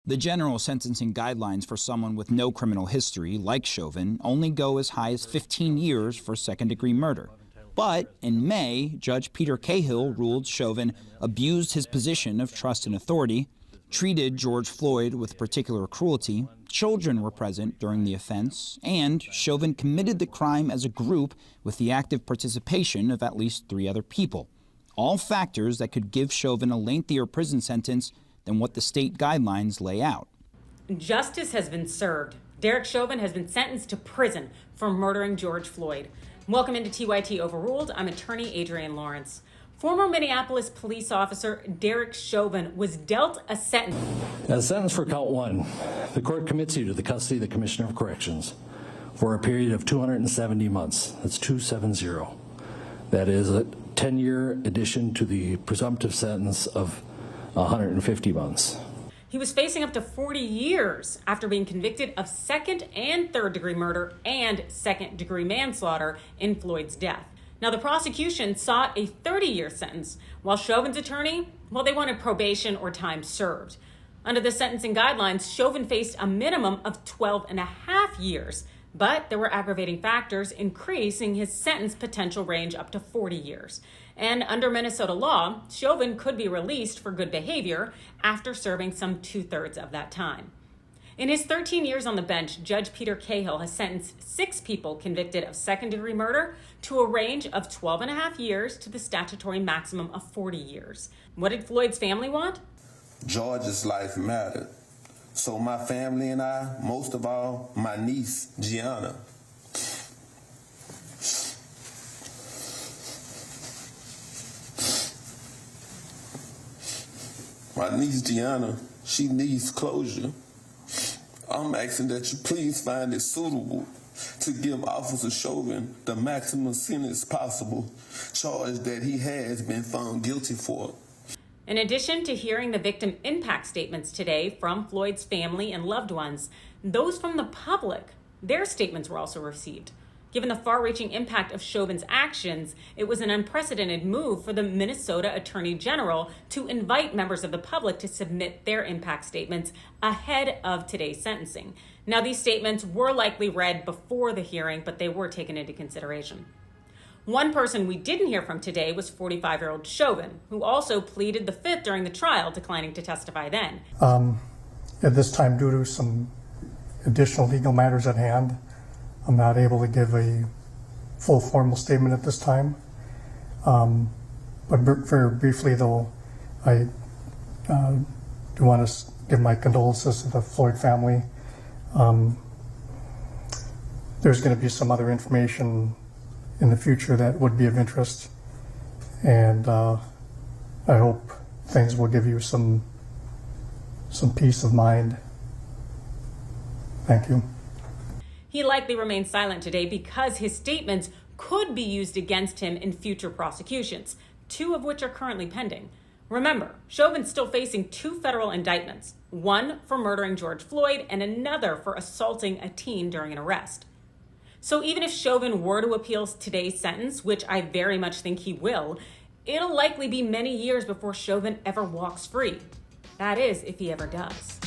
The general sentencing guidelines for someone with no criminal history, like Chauvin, only go as high as 15 years for second-degree murder. But in May, Judge Peter Cahill ruled Chauvin abused his position of trust and authority, treated George Floyd with particular cruelty, children were present during the offense, and Chauvin committed the crime as a group with the active participation of at least 3 other people. All factors that could give Chauvin a lengthier prison sentence than what the state guidelines lay out. Justice has been served. Derek Chauvin has been sentenced to prison for murdering George Floyd. Welcome into TYT Overruled. I'm attorney Adrienne Lawrence. Former Minneapolis police officer Derek Chauvin was dealt a sentence. As sentenced for count 1, the court commits you to the custody of the Commissioner of Corrections for a period of 270 months. That's 270. That is a 10-year addition to the presumptive sentence of 150 months. He was facing up to 40 years after being convicted of second and third-degree murder and second-degree manslaughter in Floyd's death. Now, the prosecution sought a 30-year sentence, while Chauvin's attorney, they wanted probation or time served. Under the sentencing guidelines, Chauvin faced a minimum of 12 and a half years, but there were aggravating factors increasing his sentence potential range up to 40 years. And under Minnesota law, Chauvin could be released for good behavior after serving some 2/3 of that time. In his 13 years on the bench, Judge Peter Cahill has sentenced 6 people convicted of second-degree murder to a range of 12 and a half years to the statutory maximum of 40 years. What did Floyd's family want? George's life mattered. So my family and I, most of all, my niece, Gianna. My niece, Gianna, she needs closure. I'm asking that you please find it suitable to give Officer Chauvin the maximum sentence possible, charge that he has been found guilty for. In addition to hearing the victim impact statements today from Floyd's family and loved ones, those from the public, their statements were also received. Given the far-reaching impact of Chauvin's actions, it was an unprecedented move for the Minnesota Attorney General to invite members of the public to submit their impact statements ahead of today's sentencing. Now, these statements were likely read before the hearing, but they were taken into consideration. One person we didn't hear from today was 45-year-old Chauvin, who also pleaded the fifth during the trial, declining to testify then. At this time, due to some additional legal matters at hand, I'm not able to give a full formal statement at this time. But very briefly, though, I do want to give my condolences to the Floyd family. There's going to be some other information in the future that would be of interest, and I hope things will give you some peace of mind. Thank you. He likely remained silent today because his statements could be used against him in future prosecutions, 2 of which are currently pending. Remember, Chauvin's still facing 2 federal indictments, one for murdering George Floyd and another for assaulting a teen during an arrest. So even if Chauvin were to appeal today's sentence, which I very much think he will, it'll likely be many years before Chauvin ever walks free. That is, if he ever does.